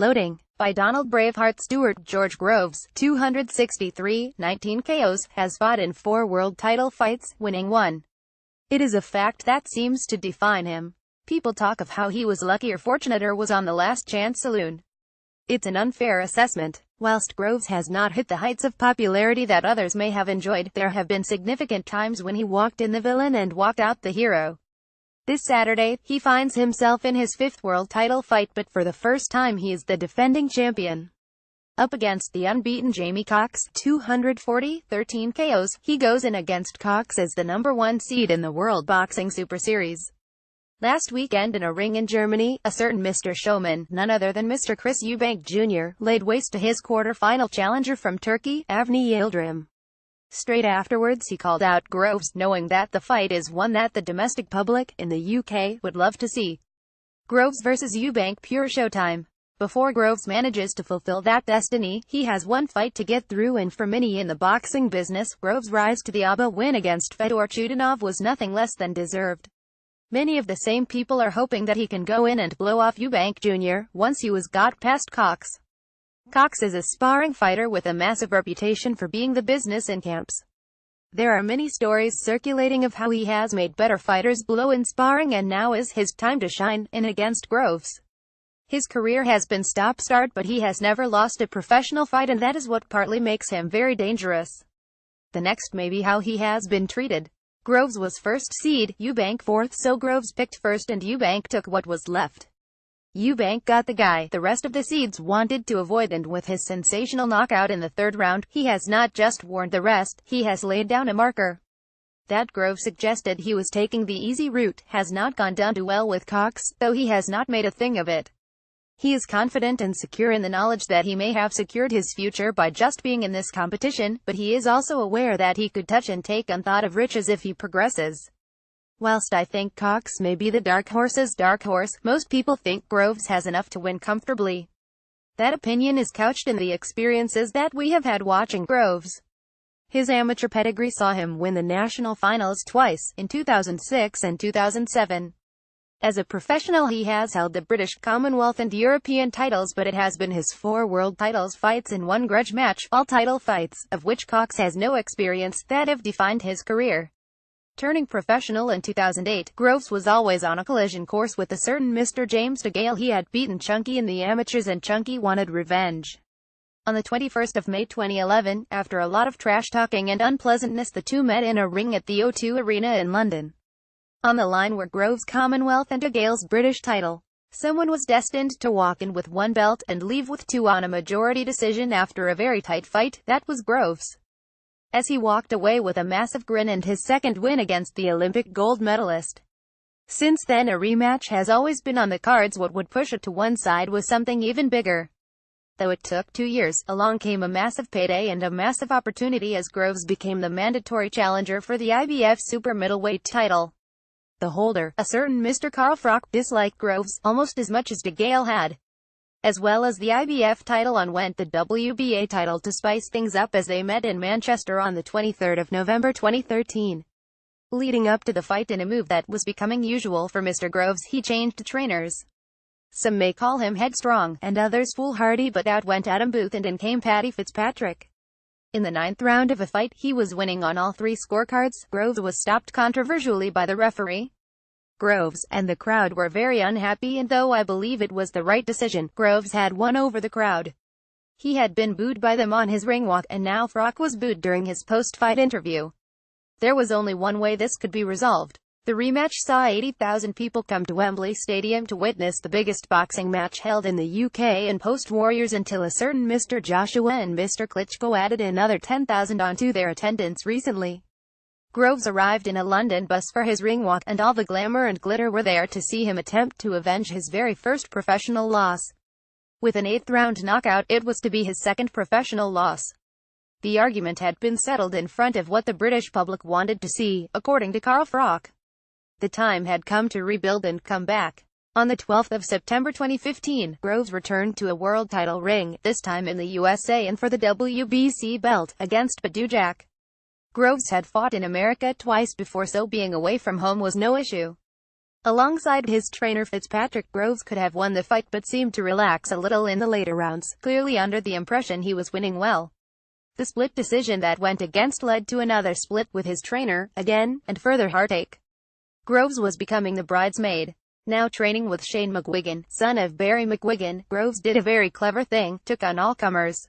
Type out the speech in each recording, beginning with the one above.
Loading. By Donald Braveheart. Stewart George Groves, 263, 19 KOs, has fought in 4 world title fights, winning 1. It is a fact that seems to define him. People talk of how he was lucky or fortunate or was on the last chance saloon. It's an unfair assessment. Whilst Groves has not hit the heights of popularity that others may have enjoyed, there have been significant times when he walked in the villain and walked out the hero. This Saturday, he finds himself in his 5th world title fight, but for the first time he is the defending champion. Up against the unbeaten Jamie Cox, 240, 13 KOs, he goes in against Cox as the number 1 seed in the World Boxing Super Series. Last weekend in a ring in Germany, a certain Mr. Showman, none other than Mr. Chris Eubank Jr., laid waste to his quarter-final challenger from Turkey, Avni Yildirim. Straight afterwards he called out Groves, knowing that the fight is one that the domestic public, in the UK, would love to see. Groves vs Eubank, pure showtime. Before Groves manages to fulfill that destiny, he has one fight to get through, and for many in the boxing business, Groves' rise to the ABA win against Fedor Chutinov was nothing less than deserved. Many of the same people are hoping that he can go in and blow off Eubank Jr. once he was got past Cox. Cox is a sparring fighter with a massive reputation for being the business in camps. There are many stories circulating of how he has made better fighters blow in sparring, and now is his time to shine, in against Groves. His career has been stop-start, but he has never lost a professional fight, and that is what partly makes him very dangerous. The next may be how he has been treated. Groves was first seed, Eubank 4th, so Groves picked first and Eubank took what was left. Eubank got the guy the rest of the seeds wanted to avoid, and with his sensational knockout in the 3rd round, he has not just warned the rest, he has laid down a marker. That Groves suggested he was taking the easy route has not gone down too well with Cox, though he has not made a thing of it. He is confident and secure in the knowledge that he may have secured his future by just being in this competition, but he is also aware that he could touch and take unthought of riches if he progresses. Whilst I think Cox may be the dark horse's dark horse, most people think Groves has enough to win comfortably. That opinion is couched in the experiences that we have had watching Groves. His amateur pedigree saw him win the national finals twice, in 2006 and 2007. As a professional he has held the British, Commonwealth and European titles, but it has been his 4 world titles fights in 1 grudge match, all title fights, of which Cox has no experience, that have defined his career. Turning professional in 2008, Groves was always on a collision course with a certain Mr. James DeGale. He had beaten Chunky in the amateurs and Chunky wanted revenge. On the 21st of May 2011, after a lot of trash-talking and unpleasantness, the two met in a ring at the O2 Arena in London. On the line were Groves' Commonwealth and DeGale's British title. Someone was destined to walk in with 1 belt and leave with 2 on a majority decision after a very tight fight. That was Groves. As he walked away with a massive grin and his 2nd win against the Olympic gold medalist. Since then a rematch has always been on the cards. What would push it to one side was something even bigger. Though it took 2 years, along came a massive payday and a massive opportunity as Groves became the mandatory challenger for the IBF super middleweight title. The holder, a certain Mr. Carl Froch, disliked Groves almost as much as DeGale had. As well as the IBF title, on went the WBA title to spice things up as they met in Manchester on the 23rd of November 2013. Leading up to the fight, in a move that was becoming usual for Mr. Groves, he changed trainers. Some may call him headstrong, and others foolhardy, but out went Adam Booth and in came Paddy Fitzpatrick. In the 9th round of a fight, he was winning on all 3 scorecards. Groves was stopped controversially by the referee. Groves and the crowd were very unhappy, and though I believe it was the right decision, Groves had won over the crowd. He had been booed by them on his ring walk, and now Froch was booed during his post-fight interview. There was only one way this could be resolved. The rematch saw 80,000 people come to Wembley Stadium to witness the biggest boxing match held in the UK and post-Warriors, until a certain Mr. Joshua and Mr. Klitschko added another 10,000 onto their attendance recently. Groves arrived in a London bus for his ring walk, and all the glamour and glitter were there to see him attempt to avenge his very first professional loss. With an 8th round knockout, it was to be his 2nd professional loss. The argument had been settled in front of what the British public wanted to see, according to Carl Froch. The time had come to rebuild and come back. On the 12th of September 2015, Groves returned to a world title ring, this time in the USA and for the WBC belt, against Badou Jack. Groves had fought in America twice before, so being away from home was no issue. Alongside his trainer Fitzpatrick, Groves could have won the fight but seemed to relax a little in the later rounds, clearly under the impression he was winning well. The split decision that went against led to another split with his trainer, again, and further heartache. Groves was becoming the bridesmaid. Now training with Shane McGuigan, son of Barry McGuigan, Groves did a very clever thing, took on all comers.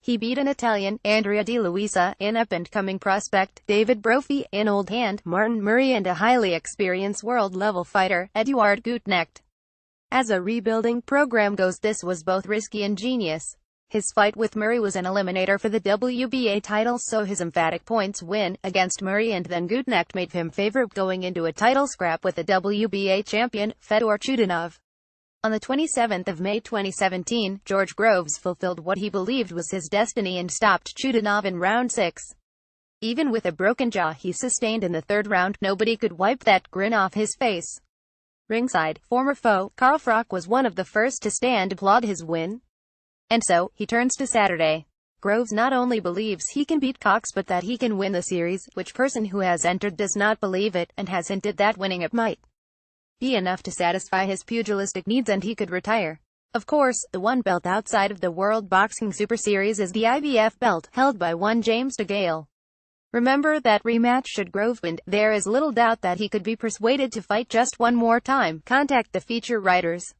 He beat an Italian, Andrea Di Luisa, an up-and-coming prospect, David Brophy, an old hand, Martin Murray, and a highly experienced world-level fighter, Eduard Gutknecht. As a rebuilding program goes, this was both risky and genius. His fight with Murray was an eliminator for the WBA title, so his emphatic points win against Murray and then Gutknecht made him favorite going into a title scrap with the WBA champion, Fedor Chutinov. On the 27th of May 2017, George Groves fulfilled what he believed was his destiny and stopped Chutinov in round 6. Even with a broken jaw he sustained in the third round, nobody could wipe that grin off his face. Ringside, former foe, Carl Froch was one of the first to stand applaud his win. And so, he turns to Saturday. Groves not only believes he can beat Cox but that he can win the series, which person who has entered does not believe it, and has hinted that winning it might be enough to satisfy his pugilistic needs and he could retire. Of course, the one belt outside of the World Boxing Super Series is the IBF belt, held by one James DeGale. Remember that rematch should Groves win. There is little doubt that he could be persuaded to fight just one more time. Contact the feature writers.